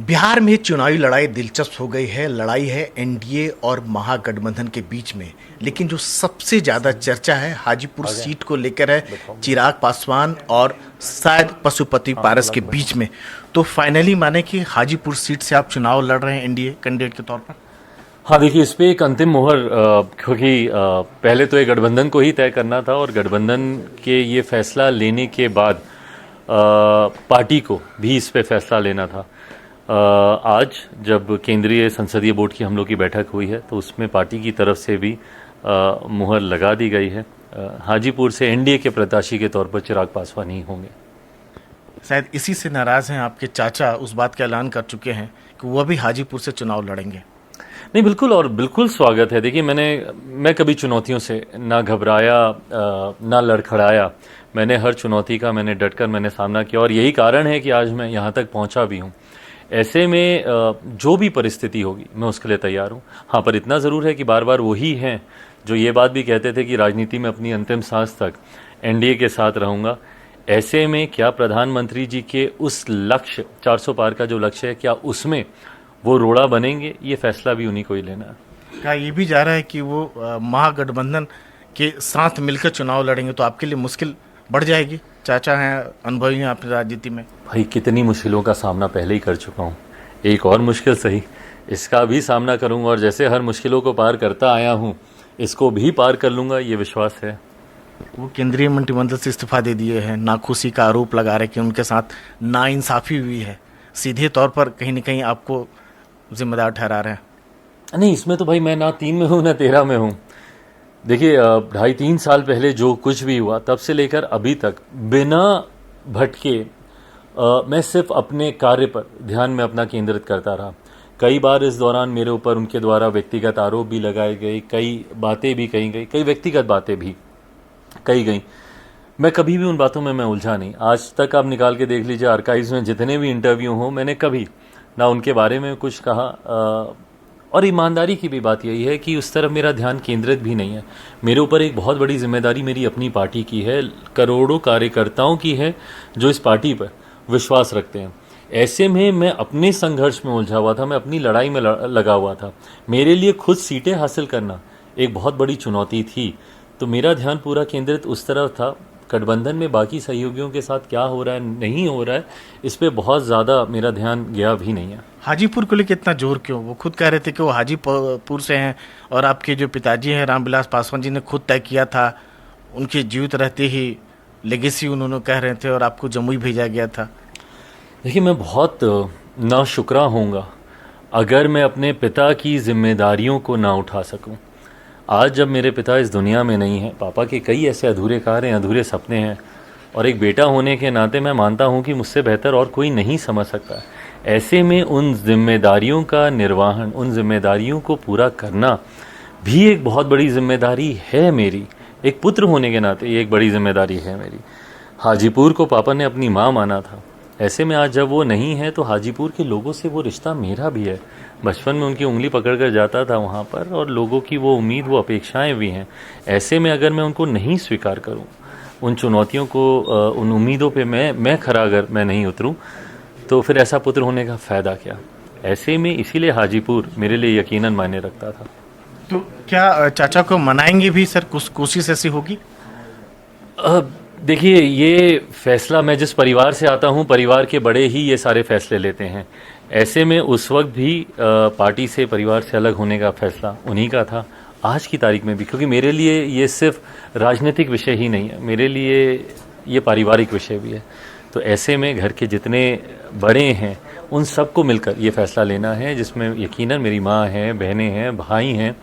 बिहार में चुनावी लड़ाई दिलचस्प हो गई है। लड़ाई है एनडीए और महागठबंधन के बीच में, लेकिन जो सबसे ज्यादा चर्चा है हाजीपुर सीट को लेकर है, चिराग पासवान और शायद पशुपति पारस के बीच में। तो फाइनली माने कि हाजीपुर सीट से आप चुनाव लड़ रहे हैं एनडीए कैंडिडेट के तौर पर। हाँ, देखिए इस पे एक अंतिम मोहर क्योंकि पहले तो एक गठबंधन को ही तय करना था और गठबंधन के ये फैसला लेने के बाद पार्टी को भी इस पे फैसला लेना था। आज जब केंद्रीय संसदीय बोर्ड की हम लोग की बैठक हुई है तो उसमें पार्टी की तरफ से भी मुहर लगा दी गई है। हाजीपुर से एनडीए के प्रत्याशी के तौर पर चिराग पासवान ही होंगे। शायद इसी से नाराज हैं आपके चाचा, उस बात का ऐलान कर चुके हैं कि वह भी हाजीपुर से चुनाव लड़ेंगे। नहीं, बिल्कुल, और बिल्कुल स्वागत है। देखिए मैं कभी चुनौतियों से ना घबराया ना लड़खड़ाया। मैंने हर चुनौती का डटकर सामना किया और यही कारण है कि आज मैं यहाँ तक पहुँचा भी हूँ। ऐसे में जो भी परिस्थिति होगी मैं उसके लिए तैयार हूँ। हाँ, पर इतना ज़रूर है कि बार बार वही हैं जो ये बात भी कहते थे कि राजनीति में अपनी अंतिम सांस तक एनडीए के साथ रहूँगा। ऐसे में क्या प्रधानमंत्री जी के उस लक्ष्य 400 पार का जो लक्ष्य है, क्या उसमें वो रोड़ा बनेंगे, ये फैसला भी उन्हीं को ही लेना है। क्या ये भी जा रहा है कि वो महागठबंधन के साथ मिलकर चुनाव लड़ेंगे, तो आपके लिए मुश्किल बढ़ जाएगी? चाचा हैं, अनुभवी हैं अपनी राजनीति में। भाई, कितनी मुश्किलों का सामना पहले ही कर चुका हूँ, एक और मुश्किल सही इसका भी सामना करूँगा और जैसे हर मुश्किलों को पार करता आया हूँ इसको भी पार कर लूँगा, ये विश्वास है। वो केंद्रीय मंत्रिमंडल से इस्तीफा दे दिए हैं, नाखुशी का आरोप लगा रहे कि उनके साथ नाइंसाफी हुई है। सीधे तौर पर कहीं न कहीं आपको जिम्मेदार ठहरा रहे हैं। नहीं, इसमें तो भाई मैं ना 3 में हूँ ना 13 में हूँ। देखिए 2.5-3 साल पहले जो कुछ भी हुआ तब से लेकर अभी तक बिना भटके मैं सिर्फ अपने कार्य पर ध्यान में अपना केंद्रित करता रहा। कई बार इस दौरान मेरे ऊपर उनके द्वारा व्यक्तिगत आरोप भी लगाए गए, कई बातें भी कही गई, कई व्यक्तिगत बातें भी कही गई। मैं कभी भी उन बातों में मैं उलझा नहीं। आज तक आप निकाल के देख लीजिए, आर्काइव्स में जितने भी इंटरव्यू हों, मैंने कभी ना उनके बारे में कुछ कहा। और ईमानदारी की भी बात यही है कि उस तरफ मेरा ध्यान केंद्रित भी नहीं है। मेरे ऊपर एक बहुत बड़ी जिम्मेदारी मेरी अपनी पार्टी की है, करोड़ों कार्यकर्ताओं की है जो इस पार्टी पर विश्वास रखते हैं। ऐसे में मैं अपने संघर्ष में उलझा हुआ था, मैं अपनी लड़ाई में लगा हुआ था। मेरे लिए खुद सीटें हासिल करना एक बहुत बड़ी चुनौती थी, तो मेरा ध्यान पूरा केंद्रित उस तरफ था। गठबंधन में बाकी सहयोगियों के साथ क्या हो रहा है नहीं हो रहा है, इस पे बहुत ज़्यादा मेरा ध्यान गया भी नहीं है। हाजीपुर को लेकर इतना जोर क्यों? वो खुद कह रहे थे कि वो हाजीपुर से हैं और आपके जो पिताजी हैं रामविलास पासवान जी ने खुद तय किया था, उनके जीवित रहते ही लेगेसी उन्होंने कह रहे थे और आपको जमुई भेजा गया था। देखिए, मैं बहुत नाशुक्रा होऊंगा अगर मैं अपने पिता की जिम्मेदारियों को ना उठा सकूं। आज जब मेरे पिता इस दुनिया में नहीं हैं, पापा के कई ऐसे अधूरे कार्य हैं, अधूरे सपने हैं, और एक बेटा होने के नाते मैं मानता हूं कि मुझसे बेहतर और कोई नहीं समझ सकता। ऐसे में उन जिम्मेदारियों का निर्वहन, उन जिम्मेदारियों को पूरा करना भी एक बहुत बड़ी जिम्मेदारी है मेरी। एक पुत्र होने के नाते ये एक बड़ी जिम्मेदारी है मेरी। हाजीपुर को पापा ने अपनी माँ माना था। ऐसे में आज जब वो नहीं है तो हाजीपुर के लोगों से वो रिश्ता मेरा भी है। बचपन में उनकी उंगली पकड़ कर जाता था वहाँ पर, और लोगों की वो उम्मीद, वो अपेक्षाएं भी हैं। ऐसे में अगर मैं उनको नहीं स्वीकार करूँ, उन चुनौतियों को, उन उम्मीदों पे मैं खरा अगर मैं नहीं उतरूँ, तो फिर ऐसा पुत्र होने का फ़ायदा क्या? ऐसे में इसीलिए हाजीपुर मेरे लिए यकीनन मायने रखता था। तो क्या चाचा को मनाएंगे भी सर? कोशिश ऐसी होगी? देखिए, ये फैसला, मैं जिस परिवार से आता हूँ, परिवार के बड़े ही ये सारे फैसले लेते हैं। ऐसे में उस वक्त भी पार्टी से, परिवार से अलग होने का फैसला उन्हीं का था। आज की तारीख में भी, क्योंकि मेरे लिए ये सिर्फ राजनीतिक विषय ही नहीं है, मेरे लिए ये पारिवारिक विषय भी है। तो ऐसे में घर के जितने बड़े हैं उन सबको मिलकर ये फैसला लेना है, जिसमें यकीनन मेरी माँ है, बहनें हैं, भाई हैं,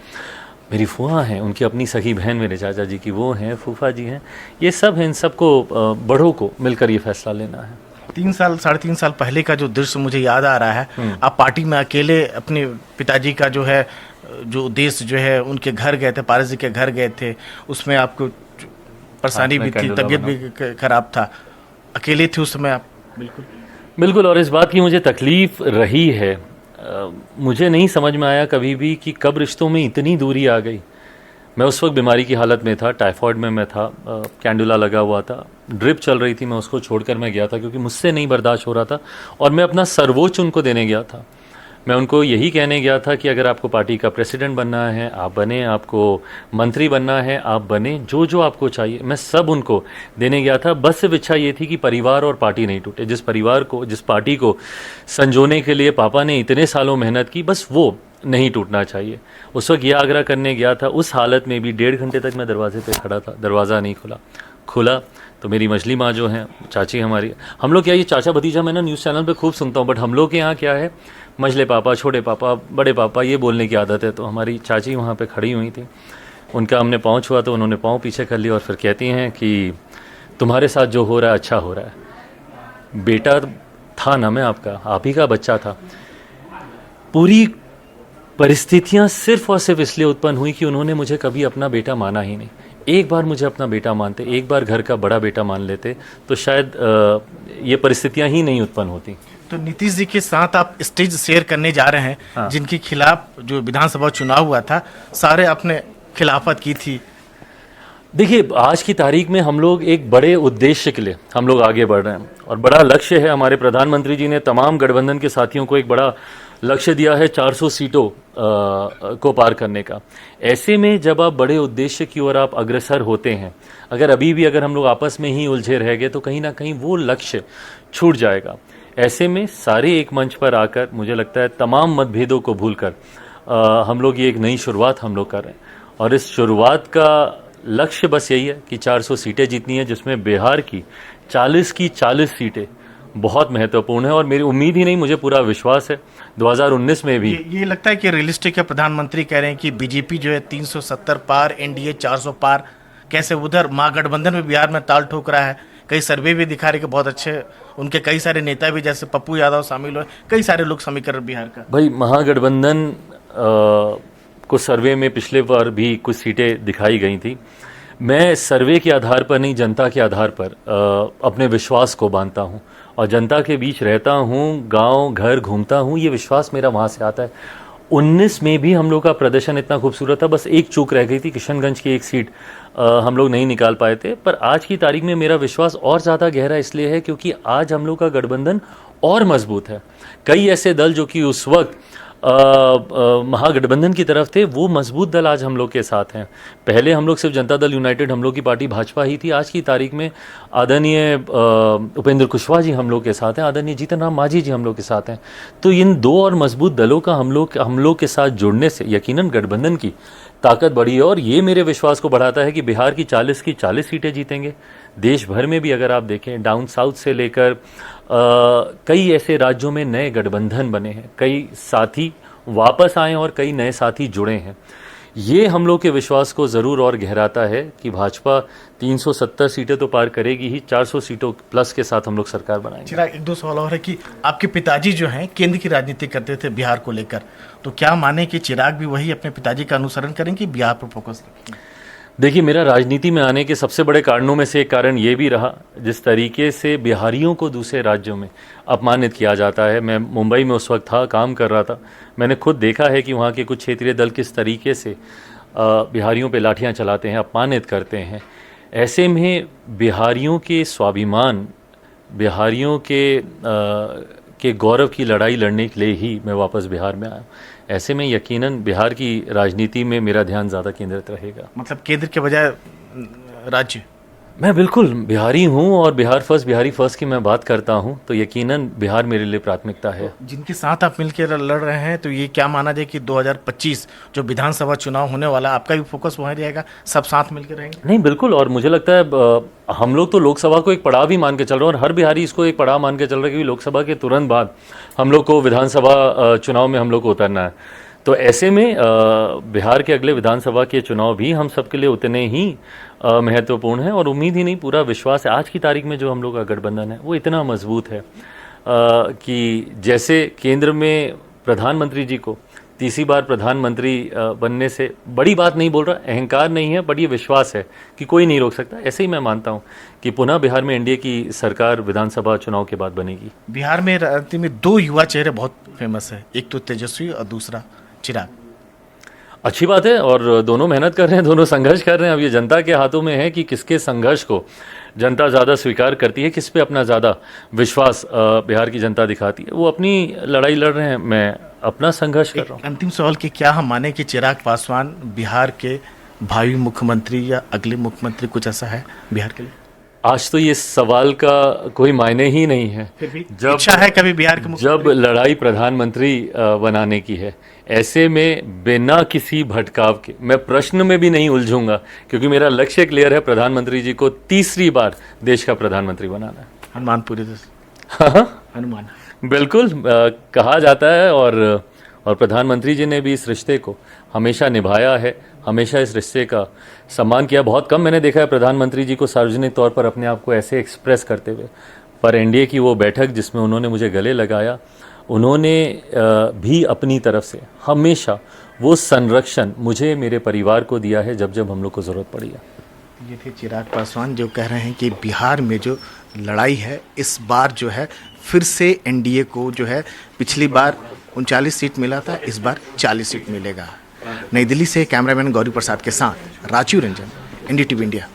मेरी फूफा हैं, उनकी अपनी सखी बहन मेरे चाचा जी की वो हैं, फूफा जी हैं, ये सब हैं। इन सबको, बड़ों को मिलकर ये फैसला लेना है। 3 साल पहले का जो दृश्य मुझे याद आ रहा है, आप पार्टी में अकेले अपने पिताजी का जो है, जो उद्देश्य जो है, उनके घर गए थे, पारस जी के घर गए थे, उसमें आपको परेशानी भी थी, तबीयत भी खराब था, अकेले थे उस समय आप। बिल्कुल, और इस बात की मुझे तकलीफ रही है। मुझे नहीं समझ में आया कभी भी कि कब रिश्तों में इतनी दूरी आ गई। मैं उस वक्त बीमारी की हालत में था, टाइफॉइड में मैं था, कैंडुला लगा हुआ था, ड्रिप चल रही थी, मैं उसको छोड़कर मैं गया था क्योंकि मुझसे नहीं बर्दाश्त हो रहा था और मैं अपना सर्वोच्च उनको देने गया था। मैं उनको यही कहने गया था कि अगर आपको पार्टी का प्रेसिडेंट बनना है आप बने, आपको मंत्री बनना है आप बने, जो जो आपको चाहिए मैं सब उनको देने गया था। बस सिर्फ इच्छा ये थी कि परिवार और पार्टी नहीं टूटे। जिस परिवार को, जिस पार्टी को संजोने के लिए पापा ने इतने सालों मेहनत की, बस वो नहीं टूटना चाहिए। उस वक्त यह आग्रह करने गया था। उस हालत में भी 1.5 घंटे तक मैं दरवाजे पे खड़ा था, दरवाज़ा नहीं खुला तो मेरी मछली माँ जो हैं, चाची हमारी, हम लोग क्या, ये चाचा भतीजा मैं ना न्यूज़ चैनल पे खूब सुनता हूँ, बट हम लोग के यहाँ क्या है, मझले पापा, छोटे पापा, बड़े पापा, ये बोलने की आदत है। तो हमारी चाची वहाँ पे खड़ी हुई थी, उनका हमने पाँव छुआ तो उन्होंने पाँव पीछे कर लिया और फिर कहती हैं कि तुम्हारे साथ जो हो रहा है अच्छा हो रहा है। बेटा था ना मैं आपका, आप ही का बच्चा था। पूरी परिस्थितियाँ सिर्फ और सिर्फ इसलिए उत्पन्न हुई कि उन्होंने मुझे कभी अपना बेटा माना ही नहीं। एक बार मुझे अपना बेटा मानते, एक बार घर का बड़ा बेटा मान लेते तो शायद ये परिस्थितियां ही नहीं उत्पन्न होती। तो नीतीश जी के साथ आप स्टेज शेयर करने जा रहे हैं, हाँ। जिनके खिलाफ जो विधानसभा चुनाव हुआ था सारे अपने खिलाफत की थी। देखिए, आज की तारीख में हम लोग एक बड़े उद्देश्य के लिए हम लोग आगे बढ़ रहे हैं और बड़ा लक्ष्य है। हमारे प्रधानमंत्री जी ने तमाम गठबंधन के साथियों को एक बड़ा लक्ष्य दिया है 400 सीटों को पार करने का। ऐसे में जब आप बड़े उद्देश्य की ओर आप अग्रसर होते हैं, अगर अभी भी अगर हम लोग आपस में ही उलझे रह गए तो कहीं ना कहीं वो लक्ष्य छूट जाएगा। ऐसे में सारे एक मंच पर आकर मुझे लगता है तमाम मतभेदों को भूलकर हम लोग ये एक नई शुरुआत हम लोग कर रहे हैं और इस शुरुआत का लक्ष्य बस यही है कि 400 सीटें जीतनी है, जिसमें बिहार की 40 सीटें बहुत महत्वपूर्ण है और मेरी उम्मीद ही नहीं, मुझे पूरा विश्वास है 2019 में भी। ये लगता है कि रियलिस्टिक है। प्रधानमंत्री कह रहे हैं कि बीजेपी जो है 370 पार, एनडीए 400 पार। कैसे उधर महागठबंधन में बिहार में ताल ठोक रहा है। कई सर्वे भी दिखा रहे कि बहुत अच्छे उनके कई सारे नेता भी, जैसे पप्पू यादव शामिल हुए, कई सारे लोग समीकरण बिहार का। भाई, महागठबंधन को सर्वे में पिछले बार भी कुछ सीटें दिखाई गई थी। मैं सर्वे के आधार पर नहीं, जनता के आधार पर अपने विश्वास को बांधता हूँ और जनता के बीच रहता हूँ, गांव घर घूमता हूँ, ये विश्वास मेरा वहाँ से आता है। 19 में भी हम लोग का प्रदर्शन इतना खूबसूरत था, बस एक चूक रह गई थी, किशनगंज की एक सीट हम लोग नहीं निकाल पाए थे। पर आज की तारीख में मेरा विश्वास और ज़्यादा गहरा इसलिए है क्योंकि आज हम लोग का गठबंधन और मजबूत है। कई ऐसे दल जो कि उस वक्त महागठबंधन की तरफ थे, वो मजबूत दल आज हम लोग के साथ हैं। पहले हम लोग सिर्फ जनता दल यूनाइटेड, हम लोग की पार्टी भाजपा ही थी। आज की तारीख में आदरणीय उपेंद्र कुशवाहा जी हम लोग के साथ हैं, आदरणीय जीतन राम मांझी जी हम लोग के साथ हैं। तो इन दो और मजबूत दलों का हम लोग के साथ जुड़ने से यकीनन गठबंधन की ताकत बढ़ी है और ये मेरे विश्वास को बढ़ाता है कि बिहार की 40 सीटें जीतेंगे। देश भर में भी अगर आप देखें, डाउन साउथ से लेकर कई ऐसे राज्यों में नए गठबंधन बने हैं, कई साथी वापस आए और कई नए साथी जुड़े हैं। ये हम लोग के विश्वास को ज़रूर और गहराता है कि भाजपा 370 सीटें तो पार करेगी ही, 400 सीटों प्लस के साथ हम लोग सरकार बनाएंगे। चिराग, एक दो सवाल और है कि आपके पिताजी जो हैं केंद्र की राजनीति करते थे बिहार को लेकर, तो क्या माने कि चिराग भी वही अपने पिताजी का अनुसरण करेंगे, बिहार पर फोकस रखेंगे? देखिए, मेरा राजनीति में आने के सबसे बड़े कारणों में से एक कारण ये भी रहा, जिस तरीके से बिहारियों को दूसरे राज्यों में अपमानित किया जाता है। मैं मुंबई में उस वक्त था, काम कर रहा था, मैंने खुद देखा है कि वहाँ के कुछ क्षेत्रीय दल किस तरीके से बिहारियों पे लाठियाँ चलाते हैं, अपमानित करते हैं। ऐसे में बिहारियों के स्वाभिमान, बिहारियों के गौरव की लड़ाई लड़ने के लिए ही मैं वापस बिहार में आया। ऐसे में यकीनन बिहार की राजनीति में मेरा ध्यान ज़्यादा केंद्रित रहेगा। मतलब केंद्र के बजाय राज्य? मैं बिल्कुल बिहारी हूँ और बिहार फर्स्ट, बिहारी फर्स्ट की मैं बात करता हूँ, तो यकीनन बिहार मेरे लिए प्राथमिकता है। जिनके साथ आप मिलकर लड़ रहे हैं, तो ये क्या माना जाए कि 2025 जो विधानसभा चुनाव होने वाला, आपका भी फोकस वहीं रहेगा, सब साथ मिलकर रहेंगे? नहीं, बिल्कुल। और मुझे लगता है हम लोग तो लोकसभा को एक पड़ाव ही मान के चल रहे हैं और हर बिहारी इसको एक पड़ाव मान के चल रहा है, क्योंकि लोकसभा के तुरंत बाद हम लोग को विधानसभा चुनाव में हम लोग को उतरना है। तो ऐसे में बिहार के अगले विधानसभा के चुनाव भी हम सबके लिए उतने ही महत्वपूर्ण है और उम्मीद ही नहीं, पूरा विश्वास है। आज की तारीख में जो हम लोग का गठबंधन है वो इतना मजबूत है कि जैसे केंद्र में प्रधानमंत्री जी को तीसरी बार प्रधानमंत्री बनने से बड़ी बात नहीं बोल रहा, अहंकार नहीं है, बट ये विश्वास है कि कोई नहीं रोक सकता। ऐसे ही मैं मानता हूँ कि पुनः बिहार में एनडीए की सरकार विधानसभा चुनाव के बाद बनेगी। बिहार में राजनीति में दो युवा चेहरे बहुत फेमस है, एक तो तेजस्वी और दूसरा चिराग। अच्छी बात है, और दोनों मेहनत कर रहे हैं, दोनों संघर्ष कर रहे हैं। अब ये जनता के हाथों में है कि किसके संघर्ष को जनता ज़्यादा स्वीकार करती है, किस पे अपना ज़्यादा विश्वास बिहार की जनता दिखाती है। वो अपनी लड़ाई लड़ रहे हैं, मैं अपना संघर्ष कर रहा हूँ। अंतिम सवाल कि क्या हम माने कि चिराग पासवान बिहार के भावी मुख्यमंत्री या अगले मुख्यमंत्री, कुछ ऐसा है बिहार के लिए? आज तो ये सवाल का कोई मायने ही नहीं है। फिर भी इच्छा है कभी बिहार के जब लड़ाई प्रधानमंत्री बनाने की है, ऐसे में बिना किसी भटकाव के मैं प्रश्न में भी नहीं उलझूंगा, क्योंकि मेरा लक्ष्य क्लियर है, प्रधानमंत्री जी को तीसरी बार देश का प्रधानमंत्री बनाना है। अनुमान पूरे अनुमान बिल्कुल कहा जाता है, और प्रधानमंत्री जी ने भी इस रिश्ते को हमेशा निभाया है, हमेशा इस रिश्ते का सम्मान किया। बहुत कम मैंने देखा है प्रधानमंत्री जी को सार्वजनिक तौर पर अपने आप को ऐसे एक्सप्रेस करते हुए, पर एनडीए की वो बैठक जिसमें उन्होंने मुझे गले लगाया, उन्होंने भी अपनी तरफ से हमेशा वो संरक्षण मुझे, मेरे परिवार को दिया है जब जब हम लोग को ज़रूरत पड़ी है। ये थे चिराग पासवान जो कह रहे हैं कि बिहार में जो लड़ाई है इस बार जो है फिर से एनडीए को जो है, पिछली बार 39 सीट मिला था, इस बार 40 सीट मिलेगा। नई दिल्ली से कैमरामैन गौरी प्रसाद के साथ राजीव रंजन, एनडीटीवी इंडिया।